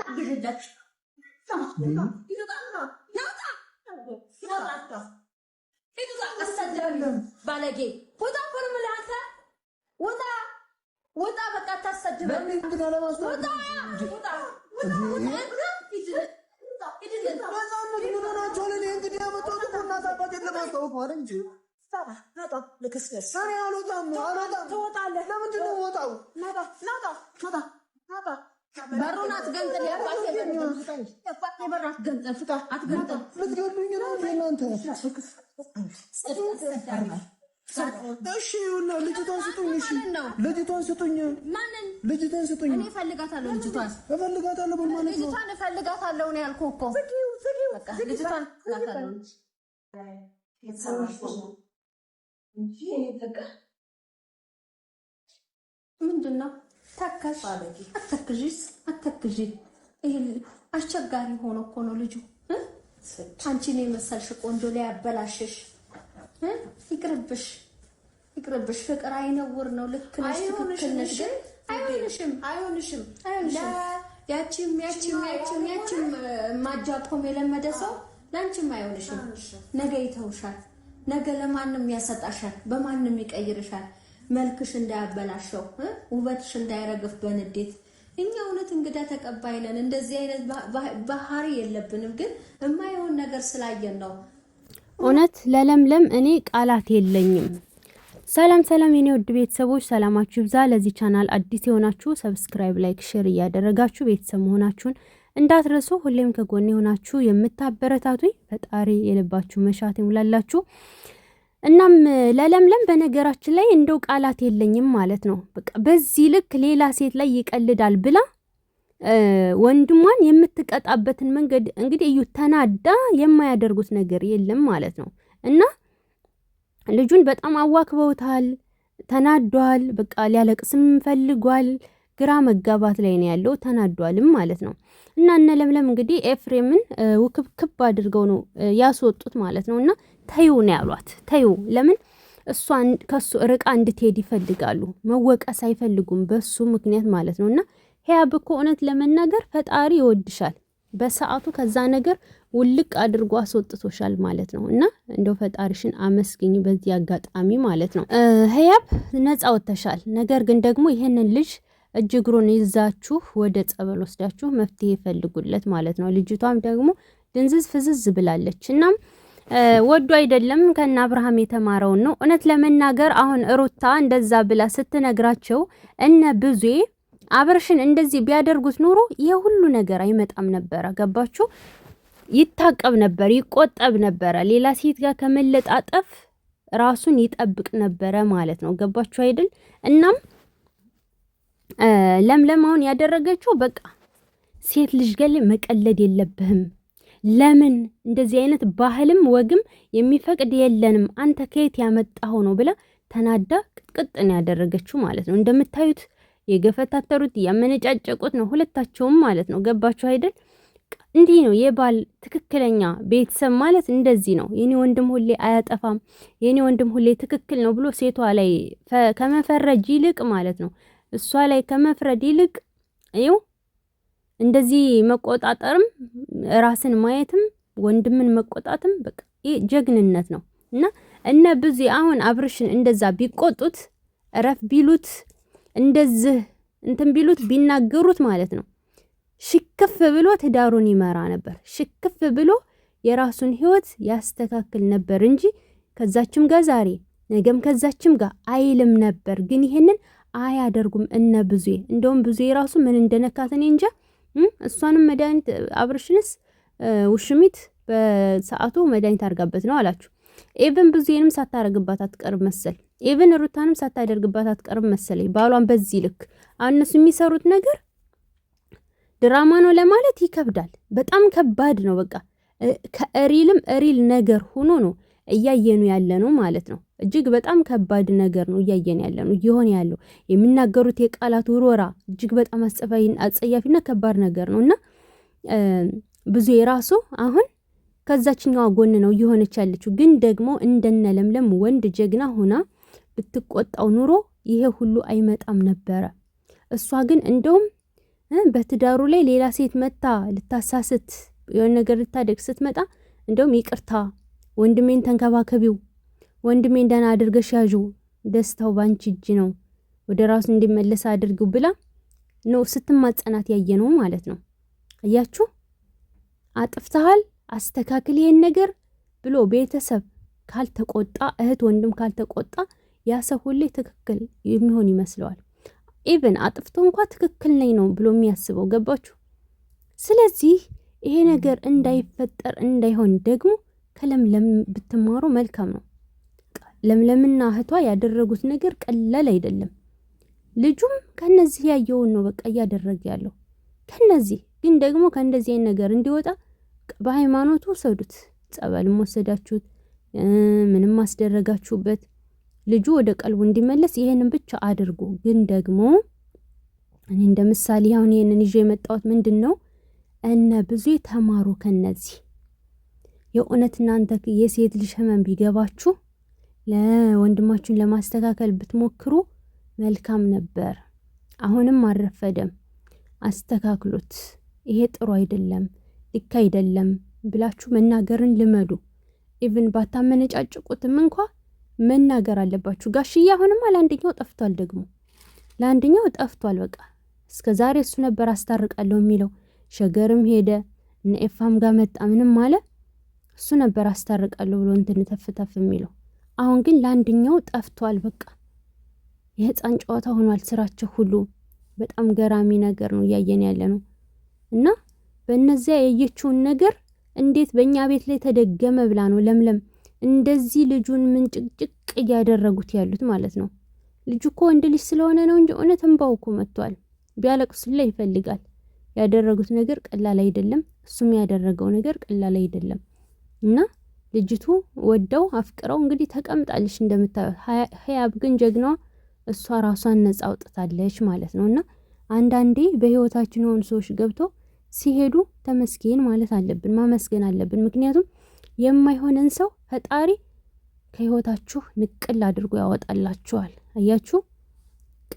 ግድለት ባለጌ ወጣ ፈርምላ አንተ ወጣ ወጣ በቃ ታሰድበኝ በሩናት ገንዘል ያባቴ በራት ገንዘል ፍታ አትገንዘል ልትገሉኝ ነው እናንተ እሺ እና ልጅቷን ስጡኝ እሺ ልጅቷን ስጡኝ ማንን ልጅቷን ስጡኝ እኔ ፈልጋታለሁ ልጅቷን እፈልጋታለሁ በማለት ነው ልጅቷን እፈልጋታለሁ ነው ያልኩህ እኮ በቃ ልጅቷን እፈልጋታለሁ እንጂ በቃ ምንድነው ታካሽ አተክጂ ይሄ አስቸጋሪ ሆኖ እኮ ነው ልጁ አንቺ ነኝ መሰልሽ ቆንጆ ላይ ያበላሽሽ ይቅርብሽ ፍቅር አይነውር ነው ልክ ነሽ ትክክል ነሽ ግን አይሆንሽም ያቺም ማጃፖም የለመደ ሰው ላንቺም አይሆንሽም ነገ ይተውሻል ነገ ለማንንም ያሰጣሻል በማንንም ይቀይርሻል መልክሽ እንዳያበላሽው ውበትሽ እንዳይረግፍ በንዴት እኛ እውነት እንግዳ ተቀባይ ነን እንደዚህ አይነት ባህሪ የለብንም ግን የማይሆን ነገር ስላየን ነው እውነት ለለምለም እኔ ቃላት የለኝም ሰላም የኔ ውድ ቤተሰቦች ሰላማችሁ ይብዛ ለዚህ ቻናል አዲስ የሆናችሁ ሰብስክራይብ ላይክ ሼር እያደረጋችሁ ቤተሰብ መሆናችሁን እንዳትረሱ ሁሌም ከጎኔ ሆናችሁ የምታበረታቱኝ ፈጣሪ የልባችሁ መሻት ይሙላላችሁ እናም ለለምለም በነገራችን ላይ እንደው ቃላት የለኝም ማለት ነው በቃ በዚህ ልክ ሌላ ሴት ላይ ይቀልዳል ብላ ወንድሟን የምትቀጣበትን መንገድ እንግዲህ እዩ ተናዳ የማያደርጉት ነገር የለም ማለት ነው እና ልጁን በጣም አዋክበውታል ተናዷል በቃ ሊያለቅስም ፈልጓል ግራ መጋባት ላይ ነው ያለው ተናዷልም ማለት ነው እና እነ ለምለም እንግዲህ ኤፍሬምን ውክብክብ አድርገው ነው ያስወጡት ማለት ነውና ታዩ ነው ያሏት ታዩ ለምን እሷን ከሱ ርቃ እንድትሄድ ይፈልጋሉ መወቀስ አይፈልጉም በሱ ምክንያት ማለት ነውና ሄያብ እኮ እውነት ለመናገር ፈጣሪ ይወድሻል በሰዓቱ ከዛ ነገር ውልቅ አድርጎ አስወጥቶሻል ማለት ነው እና እንደው ፈጣሪሽን አመስግኝ በዚህ አጋጣሚ ማለት ነው ሄያብ ነፃ ወጥተሻል ነገር ግን ደግሞ ይሄንን ልጅ እጅግሩን ይዛችሁ ወደ ጸበል ወስዳችሁ መፍትሄ ይፈልጉለት ማለት ነው ልጅቷም ደግሞ ድንዝዝ ፍዝዝ ብላለችና ወዱ አይደለም ከና አብርሃም የተማረው ነው እውነት ለመናገር አሁን ሩታ እንደዛ ብላ ስትነግራቸው እነ ብዙ አብርሽን እንደዚህ ቢያደርጉት ኑሮ የሁሉ ነገር አይመጣም ነበር ገባችሁ ይታቀብ ነበር ይቆጠብ ነበር ሌላ ሴት ጋር ከመለጣጠፍ ራሱን ይጠብቅ ነበር ማለት ነው ገባችሁ አይደል እናም ለምለማውን ያደረገችው በቃ ሴት ልጅ ገለ መቀለድ የለብህም ለምን እንደዚህ አይነት ባህልም ወግም የሚፈቅድ የለንም አንተ ከየት ያመጣው ነው ብላ ተናዳ ቅጥቅጥን ያደረገችው ማለት ነው እንደምታዩት የገፈታተሩት ያመነጫጨቁት ነው ሁለታቸውም ማለት ነው ገባችሁ አይደል እንዲህ ነው የባል ትክክለኛ ቤተሰብ ማለት እንደዚህ ነው የኔ ወንድም ሁሌ አያጠፋም የኔ ወንድም ሁሌ ትክክል ነው ብሎ ሴቷ ላይ ከመፈረጅ ይልቅ ማለት ነው እሷ ላይ ከመፍረድ ይልቅ አይው እንደዚህ መቆጣጠርም ራስን ማየትም ወንድምን መቆጣጠም በቃ ጀግንነት ነው እና እነ ብዙ አሁን አብርሽን እንደዛ ቢቆጡት ረፍ ቢሉት እንደዚህ እንትን ቢሉት ቢናገሩት ማለት ነው ሽክፍ ብሎ ትዳሩን ይመራ ነበር ሽክፍ ብሎ የራሱን ህይወት ያስተካክል ነበር እንጂ ከዛችም ጋር ዛሬ ነገም ከዛችም ጋር አይልም ነበር ግን ይሄንን አያደርጉም እነ ብዙ እንደውም ብዙ ራሱ ምን እንደነካት እኔ እንጃ እሷንም መድኃኒት አብርሽንስ ውሽሚት በሰዓቱ መድኃኒት አርጋበት ነው አላችሁ ኢቭን ብዙዬንም ሳታረግባት አትቀርም መሰል ኢቭን ሩታንም ሳታደርግባት አትቀርም መሰለኝ ባሏን በዚህ ልክ እነሱ የሚሰሩት ነገር ድራማ ነው ለማለት ይከብዳል በጣም ከባድ ነው በቃ ከሪልም ሪል ነገር ሆኖ ነው እያየኑ ያለ ነው ማለት ነው እጅግ በጣም ከባድ ነገር ነው እያየን ያለ ነው ይሆን ያለው የሚናገሩት የቃላት ውሮራ እጅግ በጣም አጸያፊና ከባድ ነገር ነውና ብዙ የራሱ አሁን ከዛችኛው ጎን ነው ይሆነች ያለችው ግን ደግሞ እንደነ ለምለም ወንድ ጀግና ሆና ብትቆጣው ኑሮ ይሄ ሁሉ አይመጣም ነበር እሷ ግን እንደውም በትዳሩ ላይ ሌላ ሴት መጣ ልታሳስት የሆነ ነገር ልታደግ ስትመጣ እንደውም ይቅርታ ወንድሜን ተንከባከቢው፣ ወንድሜን ደህና አድርገሽ ያዡ፣ ደስታው ባንቺ እጅ ነው፣ ወደ ራሱ እንዲመለስ አድርጊው ብላ ነው ስትማጸናት ያየነው ማለት ነው። አያችሁ፣ አጥፍተሃል አስተካክል ይሄን ነገር ብሎ ቤተሰብ ካልተቆጣ፣ እህት ወንድም ካልተቆጣ ያ ሰው ሁሌ ትክክል የሚሆን ይመስለዋል። ኢቭን አጥፍቶ እንኳን ትክክል ነኝ ነው ብሎ የሚያስበው። ገባችሁ? ስለዚህ ይሄ ነገር እንዳይፈጠር እንዳይሆን ደግሞ ከለምለም ብትማሩ መልካም ነው። ለምለምና እህቷ ያደረጉት ነገር ቀላል አይደለም። ልጁም ከነዚህ ያየውን ነው በቃ እያደረገ ያለው። ከነዚህ ግን ደግሞ ከእንደዚህ አይነት ነገር እንዲወጣ በሃይማኖቱ ወሰዱት። ጸበልም ወሰዳችሁት፣ ምንም ማስደረጋችሁበት ልጁ ወደ ቀልቡ እንዲመለስ ይሄንን ብቻ አድርጉ። ግን ደግሞ እኔ እንደ ምሳሌ አሁን ይሄንን ይዤ የመጣሁት ምንድነው እነ ብዙ ተማሩ ከነዚህ የእውነት እናንተ የሴት ልጅ ህመም ቢገባችሁ ለወንድማችሁን ለማስተካከል ብትሞክሩ መልካም ነበር። አሁንም አልረፈደም፣ አስተካክሉት። ይሄ ጥሩ አይደለም፣ ልክ አይደለም ብላችሁ መናገርን ልመዱ። ኢቭን ባታመነጫጭቁትም እንኳ መናገር አለባችሁ። ጋሽዬ አሁንም ለአንደኛው ጠፍቷል፣ ደግሞ ለአንደኛው ጠፍቷል። በቃ እስከዛሬ እሱ ነበር አስታርቃለሁ የሚለው። ሸገርም ሄደ እነ ኤፋም ጋር መጣ፣ ምንም አለ እሱ ነበር አስታርቃለሁ ብሎ እንትን ተፍተፍ የሚለው። አሁን ግን ለአንደኛው ጠፍቷል። በቃ የህፃን ጨዋታ ሆኗል ስራቸው ሁሉ። በጣም ገራሚ ነገር ነው እያየን ያለ ነው። እና በእነዚያ ያየችውን ነገር እንዴት በእኛ ቤት ላይ ተደገመ ብላ ነው ለምለም እንደዚህ ልጁን ምንጭቅጭቅ እያደረጉት ያሉት ማለት ነው። ልጁ እኮ ወንድ ልጅ ስለሆነ ነው እንጂ እውነት እንባው እኮ መጥቷል። ቢያለቅሱላ ይፈልጋል። ያደረጉት ነገር ቀላል አይደለም። እሱም ያደረገው ነገር ቀላል አይደለም። እና ልጅቱ ወደው አፍቅረው እንግዲህ ተቀምጣለች እንደምታዩት። ህያብ ግን ጀግናዋ እሷ ራሷን ነጻ አውጥታለች ማለት ነው። እና አንዳንዴ በህይወታችን የሆኑ ሰዎች ገብተው ሲሄዱ ተመስገን ማለት አለብን፣ ማመስገን አለብን። ምክንያቱም የማይሆነን ሰው ፈጣሪ ከህይወታችሁ ንቅል አድርጎ ያወጣላችኋል። አያችሁ፣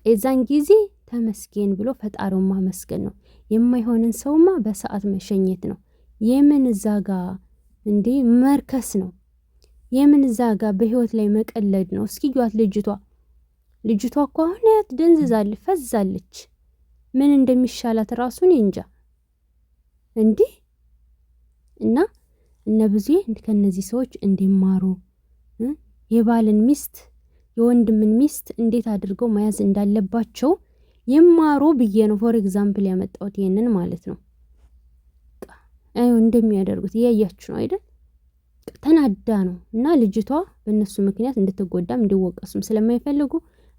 የዛን ጊዜ ተመስገን ብሎ ፈጣሪውን ማመስገን ነው። የማይሆነን ሰውማ በሰዓት መሸኘት ነው። የምን ዛጋ እንዴ መርከስ ነው። የምን ዛጋ በህይወት ላይ መቀለድ ነው። እስኪ ጓት ልጅቷ እኮ አሁን ያት ደንዝዛለች፣ ፈዛለች። ምን እንደሚሻላት ራሱን እንጃ እንዴ። እና እነ ብዙ ከነዚህ ሰዎች እንዲማሩ የባልን ሚስት የወንድምን ሚስት እንዴት አድርገው መያዝ እንዳለባቸው ይማሩ ብዬ ነው ፎር ኤግዛምፕል ያመጣሁት ይሄንን ማለት ነው። እንደሚያደርጉት እያያችሁ ነው አይደል? ተናዳ ነው። እና ልጅቷ በእነሱ ምክንያት እንድትጎዳም እንዲወቀሱም ስለማይፈልጉ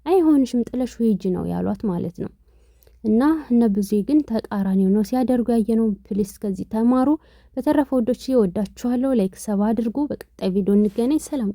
አይሆንሽም ጥለሽ ሂጂ ነው ያሏት ማለት ነው። እና እነ ብዙ ግን ተቃራኒው ነው ሲያደርጉ ያየነው። ፕሊስ ከዚህ ተማሩ። በተረፈ ወዶች ይወዳችኋለሁ። ላይክ ሰብ አድርጉ። በቀጣይ ቪዲዮ እንገናኝ። ሰላም